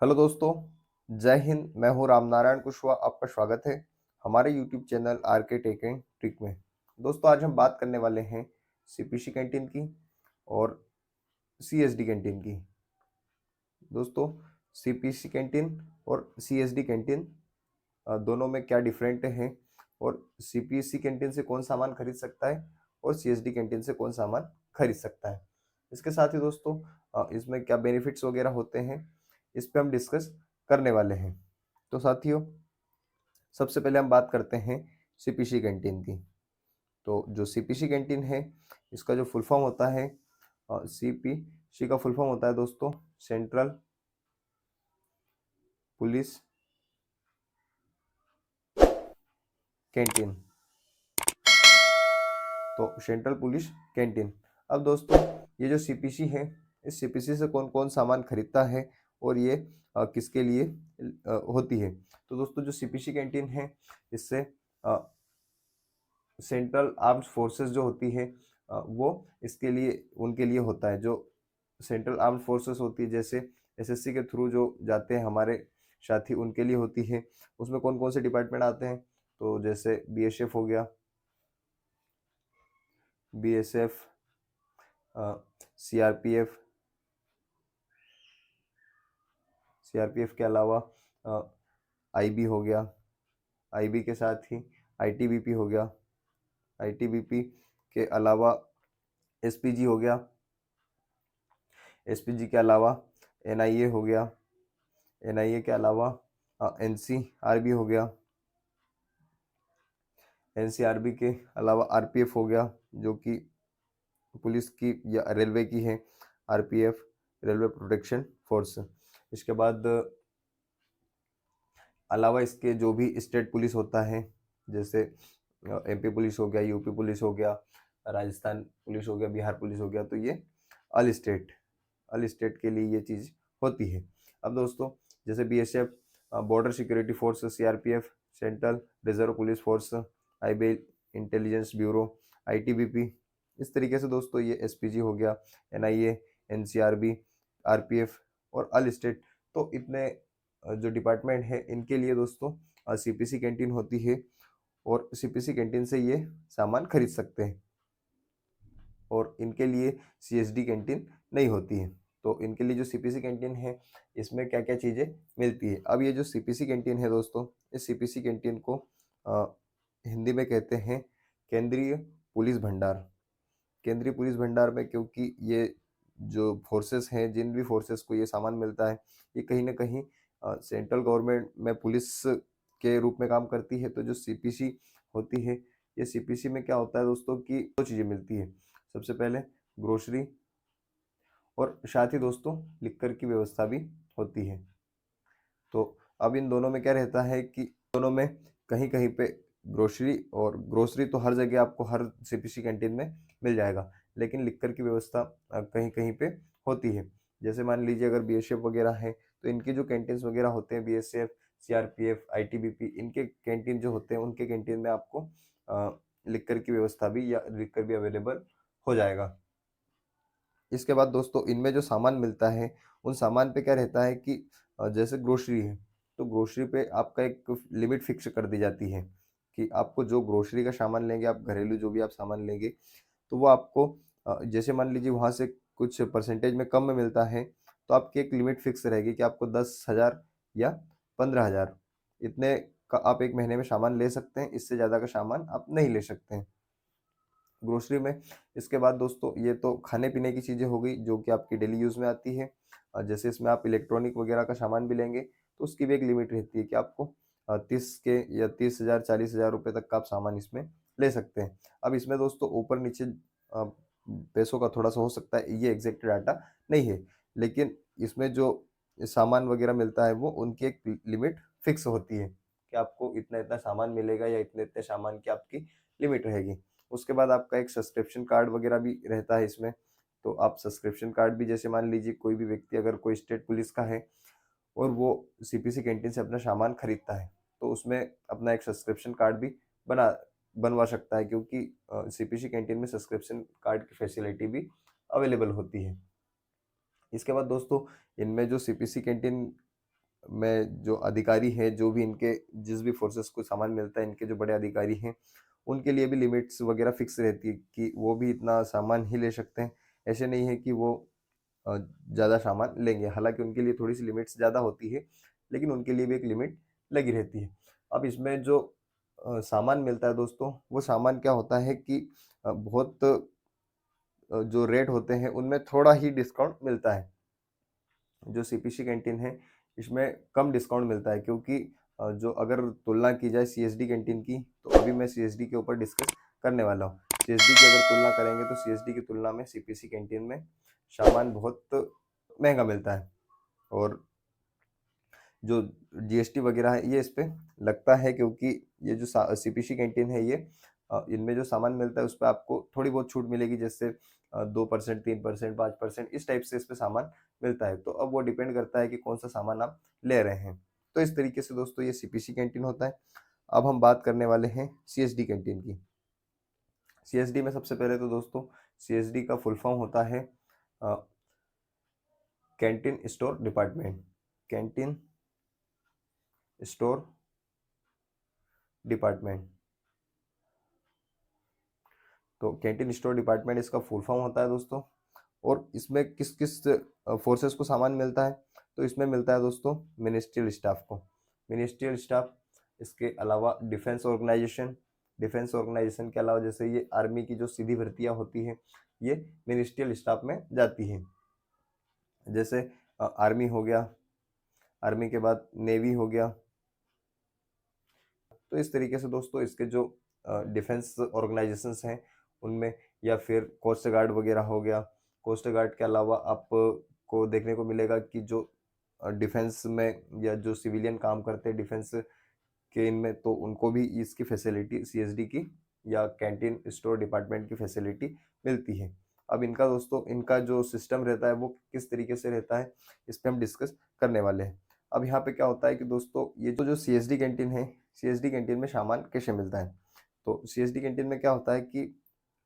Hello दोस्तों, जय हिंद। मैं हूं रामनारायण कुशवाहा। आपका स्वागत है हमारे यूट्यूब चैनल आर के टेक एंड ट्रिक में। दोस्तों, आज हम बात करने वाले हैं सीपीसी कैंटीन की और सीएसडी कैंटीन की। दोस्तों, सीपीसी कैंटीन और सीएसडी कैंटीन दोनों में क्या डिफरेंट है और सीपीसी कैंटीन से कौन सामान खरीद सकता है और सीएसडी कैंटीन से कौन सामान खरीद सकता है। इसके साथ ही दोस्तों, इसमें क्या बेनिफिट्स वगैरह होते हैं, इस पे हम डिस्कस करने वाले हैं। तो साथियों, सबसे पहले हम बात करते हैं सीपीसी कैंटीन की। तो जो सीपीसी कैंटीन है, इसका जो फुल फॉर्म होता है, सीपीसी का फुल फॉर्म होता है दोस्तों सेंट्रल पुलिस कैंटीन। तो सेंट्रल पुलिस कैंटीन। अब दोस्तों, ये जो सीपीसी है, इस सीपीसी से कौन कौन सामान खरीदता है और ये किसके लिए होती है। तो दोस्तों, जो सीपीसी कैंटीन है, इससे सेंट्रल आर्म्ड फोर्सेस जो होती है, वो इसके लिए उनके लिए होता है। जो सेंट्रल आर्म्ड फोर्सेस होती है, जैसे एसएससी के थ्रू जो जाते हैं हमारे साथी, उनके लिए होती है। उसमें कौन कौन से डिपार्टमेंट आते हैं, तो जैसे बीएसएफ हो गया, बीएसएफ, सीआरपीएफ, सीआरपीएफ के अलावा आईबी हो गया, आईबी के साथ ही आईटीबीपी हो गया, आईटीबीपी के अलावा एसपीजी हो गया, एसपीजी के अलावा एनआईए हो गया, एनआईए के अलावा एनसीआरबी हो गया, एनसीआरबी के अलावा आरपीएफ हो गया, जो कि पुलिस की या रेलवे की है, आरपीएफ रेलवे प्रोटेक्शन फोर्स। इसके बाद अलावा इसके जो भी स्टेट पुलिस होता है, जैसे एमपी पुलिस हो गया, यूपी पुलिस हो गया, राजस्थान पुलिस हो गया, बिहार पुलिस हो गया, तो ये अल स्टेट के लिए ये चीज़ होती है। अब दोस्तों, जैसे BSF border security force, CRPF central reserve police force, IB intelligence bureau, ITBP, इस तरीके से दोस्तों ये एसपीजी हो गया, एनआईए, एनसीआरबी, आरपीएफ और अल स्टेट। तो इतने जो डिपार्टमेंट है, इनके लिए दोस्तों सीपीसी कैंटीन होती है और सीपीसी कैंटीन से ये सामान खरीद सकते हैं और इनके लिए सीएसडी कैंटीन नहीं होती है। तो इनके लिए जो सीपीसी कैंटीन है, इसमें क्या क्या चीज़ें मिलती है। अब ये जो सीपीसी कैंटीन है दोस्तों, इस सीपीसी कैंटीन को अ, हिंदी में कहते हैं केंद्रीय पुलिस भंडार। केंद्रीय पुलिस भंडार में, क्योंकि ये जो फोर्सेस हैं, जिन भी फोर्सेस को ये सामान मिलता है, ये कहीं ना कहीं सेंट्रल गवर्नमेंट में पुलिस के रूप में काम करती है। तो जो सीपीसी होती है, ये सीपीसी में क्या होता है दोस्तों कि दो चीज़ें मिलती है। सबसे पहले ग्रोसरी और साथ ही दोस्तों लिक्कर की व्यवस्था भी होती है। तो अब इन दोनों में क्या रहता है कि दोनों में कहीं कहीं पे ग्रोसरी, और ग्रोसरी तो हर जगह आपको हर सीपीसी कैंटीन में मिल जाएगा, लेकिन लिक्कर की व्यवस्था कहीं कहीं पे होती है। जैसे मान लीजिए अगर बीएसएफ वगैरह है, तो इनके जो कैंटीन्स वगैरह होते हैं, बीएसएफ, सीआरपीएफ, आईटीबीपी, इनके कैंटीन जो होते हैं, उनके कैंटीन में आपको लिक्कर की व्यवस्था भी या लिक्कर भी अवेलेबल हो जाएगा। इसके बाद दोस्तों, इनमें जो सामान मिलता है, उन सामान पे क्या रहता है कि जैसे ग्रोसरी है, तो ग्रोसरी पे आपका एक लिमिट फिक्स कर दी जाती है कि आपको जो ग्रोसरी का सामान लेंगे, आप घरेलू जो भी आप सामान लेंगे, तो वो आपको जैसे मान लीजिए वहाँ से कुछ परसेंटेज में कम में मिलता है, तो आपकी एक लिमिट फिक्स रहेगी कि आपको 10,000 या 15,000 इतने का आप एक महीने में सामान ले सकते हैं। इससे ज़्यादा का सामान आप नहीं ले सकते हैं ग्रोसरी में। इसके बाद दोस्तों, ये तो खाने पीने की चीज़ें हो गई जो कि आपकी डेली यूज़ में आती है। जैसे इसमें आप इलेक्ट्रॉनिक वगैरह का सामान भी लेंगे, तो उसकी भी एक लिमिट रहती है कि आपको 30 के या 30,000 40,000 रुपये तक का आप सामान इसमें ले सकते हैं। अब इसमें दोस्तों ऊपर नीचे पैसों का थोड़ा सा हो सकता है, ये एग्जैक्ट डाटा नहीं है, लेकिन इसमें जो सामान वगैरह मिलता है, वो उनकी एक लिमिट फिक्स होती है कि आपको इतना इतना सामान मिलेगा या इतने इतने सामान की आपकी लिमिट रहेगी। उसके बाद आपका एक सब्सक्रिप्शन कार्ड वगैरह भी रहता है इसमें। तो आप सब्सक्रिप्शन कार्ड भी, जैसे मान लीजिए कोई भी व्यक्ति अगर कोई स्टेट पुलिस का है और वो सीपीसी कैंटीन से अपना सामान खरीदता है, तो उसमें अपना एक सब्सक्रिप्शन कार्ड भी बना बनवा सकता है, क्योंकि सीपीसी कैंटीन में सब्सक्रिप्शन कार्ड की फैसिलिटी भी अवेलेबल होती है। इसके बाद दोस्तों, इनमें जो सीपीसी कैंटीन में जो अधिकारी हैं, जो भी इनके जिस भी फोर्सेस को सामान मिलता है, इनके जो बड़े अधिकारी हैं, उनके लिए भी लिमिट्स वगैरह फिक्स रहती है कि वो भी इतना सामान ही ले सकते हैं। ऐसे नहीं है कि वो ज़्यादा सामान लेंगे, हालांकि उनके लिए थोड़ी सी लिमिट्स ज़्यादा होती है, लेकिन उनके लिए भी एक लिमिट लगी रहती है। अब इसमें जो सामान मिलता है दोस्तों, वो सामान क्या होता है कि बहुत जो रेट होते हैं उनमें थोड़ा ही डिस्काउंट मिलता है। जो सीपीसी कैंटीन है, इसमें कम डिस्काउंट मिलता है, क्योंकि जो अगर तुलना की जाए सीएसडी कैंटीन की, तो अभी मैं सीएसडी के ऊपर डिस्कस करने वाला हूँ। सीएसडी की अगर तुलना करेंगे तो सीएसडी की तुलना में सीपीसी कैंटीन में सामान बहुत महंगा मिलता है, और जो जीएसटी वगैरह है ये इस पे लगता है, क्योंकि ये जो सीपीसी कैंटीन है ये इनमें जो सामान मिलता है उस पर आपको थोड़ी बहुत छूट मिलेगी, जैसे 2%, 3%, 5%, इस टाइप से इस पे सामान मिलता है। तो अब वो डिपेंड करता है कि कौन सा सामान आप ले रहे हैं। तो इस तरीके से दोस्तों ये सीपीसी कैंटीन होता है। अब हम बात करने वाले हैं सीएसडी कैंटीन की। सीएसडी में सबसे पहले तो दोस्तों सीएसडी का फुल फॉर्म होता है canteen store department. Canteen store department. तो कैंटीन स्टोर डिपार्टमेंट इसका फुल फॉर्म होता है दोस्तों। और इसमें किस किस फोर्सेस को सामान मिलता है, तो इसमें मिलता है दोस्तों मिनिस्ट्रियल स्टाफ को। मिनिस्ट्रियल स्टाफ, इसके अलावा डिफेंस ऑर्गेनाइजेशन। डिफेंस ऑर्गेनाइजेशन के अलावा जैसे ये आर्मी की जो सीधी भर्तियां होती हैं, ये मिनिस्ट्रियल स्टाफ में जाती हैं। जैसे आर्मी हो गया, आर्मी के बाद नेवी हो गया। तो इस तरीके से दोस्तों इसके जो डिफेंस ऑर्गेनाइजेशंस हैं उनमें, या फिर कोस्ट गार्ड वगैरह हो गया। कोस्ट गार्ड के अलावा आपको देखने को मिलेगा कि जो डिफेंस में या जो सिविलियन काम करते हैं डिफेंस के इनमें, तो उनको भी इसकी फैसिलिटी सीएसडी की या कैंटीन स्टोर डिपार्टमेंट की फैसिलिटी मिलती है। अब इनका दोस्तों इनका जो सिस्टम रहता है वो किस तरीके से रहता है, इस पर हम डिस्कस करने वाले हैं। अब यहाँ पे क्या होता है कि दोस्तों ये जो सीएसडी कैंटीन है, सीएसडी कैंटीन में सामान कैसे मिलता है। तो सीएसडी कैंटीन में क्या होता है कि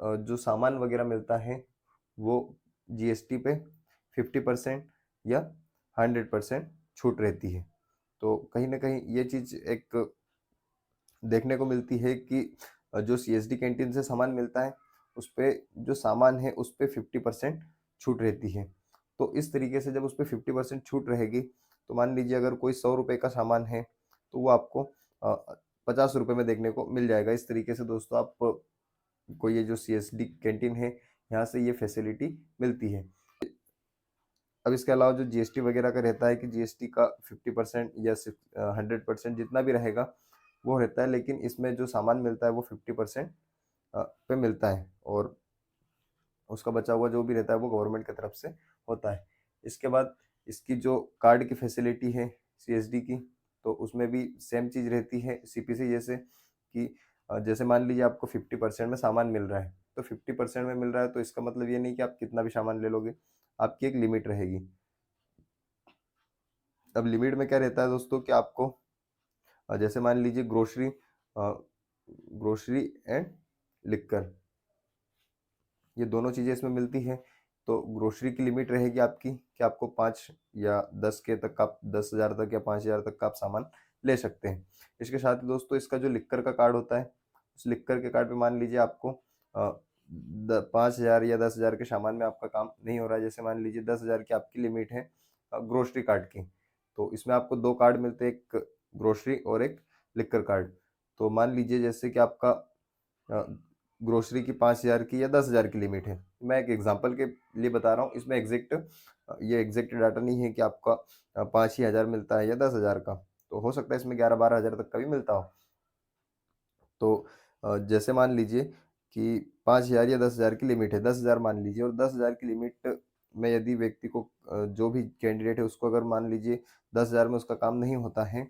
जो सामान वगैरह मिलता है वो जीएसटी पे 50% या 100% छूट रहती है। तो कहीं ना कहीं ये चीज़ एक देखने को मिलती है कि जो सीएसडी कैंटीन से सामान मिलता है उस पे जो सामान है उस पे 50% छूट रहती है। तो इस तरीके से जब उस पे 50% छूट रहेगी, तो मान लीजिए अगर कोई 100 रुपये का सामान है तो वो आपको 50 रुपये में देखने को मिल जाएगा। इस तरीके से दोस्तों आप को ये जो सीएसडी कैंटीन है यहाँ से ये फैसिलिटी मिलती है। अब इसके अलावा जो जीएसटी वगैरह का रहता है कि जीएसटी का 50% या 100% जितना भी रहेगा वो रहता है, लेकिन इसमें जो सामान मिलता है वो 50% पे मिलता है, और उसका बचा हुआ जो भी रहता है वो गवर्नमेंट की तरफ से होता है। इसके बाद इसकी जो कार्ड की फैसिलिटी है सीएसडी की, तो उसमें भी सेम चीज़ रहती है सीपीसी जैसे कि जैसे मान लीजिए आपको 50% में सामान मिल रहा है, तो 50% में मिल रहा है तो इसका मतलब ये नहीं कि आप कितना भी सामान ले लोगे, आपकी एक लिमिट रहेगी। अब लिमिट में क्या रहता है दोस्तों कि आपको जैसे मान लीजिए ग्रोसरी, ग्रोसरी एंड लिक्कर, ये दोनों चीज़ें इसमें मिलती है। तो ग्रोसरी की लिमिट रहेगी आपकी कि आपको 5 या 10 के तक आप 10,000 तक या 5,000 तक का आप सामान ले सकते हैं। इसके साथ ही दोस्तों इसका जो लिक्कर का कार्ड होता है, उस लिक्कर के कार्ड पे मान लीजिए आपको 5,000 या 10,000 के सामान में आपका काम नहीं हो रहा है। जैसे मान लीजिए 10,000 की आपकी लिमिट है ग्रोसरी कार्ड की, तो इसमें आपको 2 कार्ड मिलते हैं, एक ग्रोसरी और एक लिक्कर कार्ड। तो मान लीजिए जैसे कि आपका ग्रोसरी की 5,000 की या 10,000 की लिमिट है। मैं एक एग्जांपल के लिए बता रहा हूँ, इसमें ये एग्जैक्ट डाटा नहीं है कि आपका 5 ही हज़ार मिलता है या 10,000 का, तो हो सकता है इसमें 11-12 हज़ार तक का भी मिलता हो। तो जैसे मान लीजिए कि 5,000 या 10,000 की लिमिट है, 10,000 मान लीजिए, और 10,000 की लिमिट में यदि व्यक्ति को जो भी कैंडिडेट है उसको अगर मान लीजिए 10,000 में उसका काम नहीं होता है,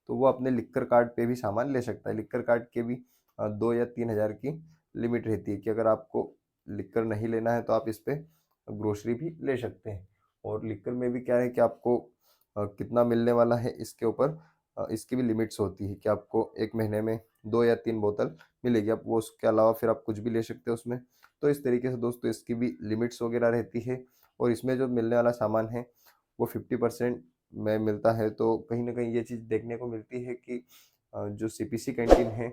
तो वो अपने लिक्कर कार्ड पे भी सामान ले सकता है। लिक्कर कार्ड के भी 2 या 3 हज़ार की लिमिट रहती है कि अगर आपको लिक्कर नहीं लेना है तो आप इस पे ग्रोसरी भी ले सकते हैं। और लिक्कर में भी क्या है कि आपको कितना मिलने वाला है इसके ऊपर इसकी भी लिमिट्स होती है कि आपको 1 महीने में 2 या 3 बोतल मिलेगी। अब वो उसके अलावा फिर आप कुछ भी ले सकते हो उसमें। तो इस तरीके से दोस्तों इसकी भी लिमिट्स वगैरह रहती है, और इसमें जो मिलने वाला सामान है वो 50% में मिलता है, तो कहीं न कहीं ये चीज़ देखने को मिलती है कि जो सीपीसी कैंटीन है,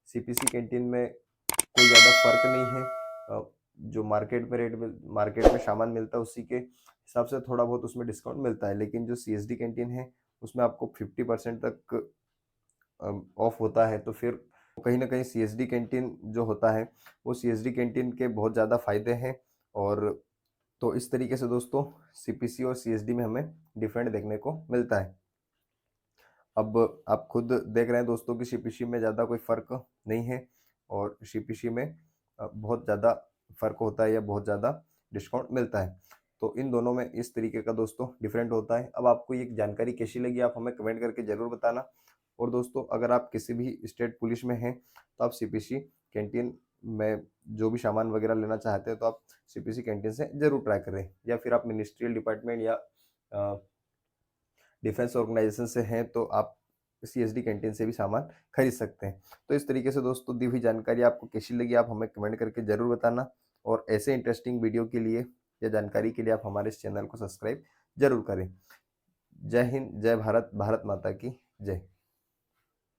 सीपीसी कैंटीन में कोई ज़्यादा फ़र्क नहीं है। जो मार्केट में सामान मिलता है उसी के हिसाब से थोड़ा बहुत उसमें डिस्काउंट मिलता है। लेकिन जो सीएसडी कैंटीन है उसमें आपको 50% तक ऑफ होता है। तो फिर कहीं न कहीं सीएसडी कैंटीन जो होता है, वो सीएसडी कैंटीन के बहुत ज़्यादा फ़ायदे हैं। और तो इस तरीके से दोस्तों सीपीसी और सीएसडी में हमें डिफरेंट देखने को मिलता है। अब आप खुद देख रहे हैं दोस्तों कि सीपीसी में ज़्यादा कोई फ़र्क नहीं है और सीपीसी में बहुत ज़्यादा फ़र्क होता है या बहुत ज़्यादा डिस्काउंट मिलता है। तो इन दोनों में इस तरीके का दोस्तों डिफरेंट होता है। अब आपको ये जानकारी कैसी लगी आप हमें कमेंट करके ज़रूर बताना। और दोस्तों अगर आप किसी भी स्टेट पुलिस में हैं तो आप सीपीसी कैंटीन में जो भी सामान वगैरह लेना चाहते हैं तो आप सीपीसी कैंटीन से ज़रूर ट्राई करें। या फिर आप मिनिस्ट्रियल डिपार्टमेंट या डिफेंस ऑर्गेनाइजेशन से हैं तो आप सीएसडी कैंटीन से भी सामान खरीद सकते हैं। तो इस तरीके से दोस्तों दी हुई जानकारी आपको कैसी लगी आप हमें कमेंट करके ज़रूर बताना। और ऐसे इंटरेस्टिंग वीडियो के लिए या जानकारी के लिए आप हमारे इस चैनल को सब्सक्राइब ज़रूर करें। जय हिंद, जय भारत, भारत माता की जय।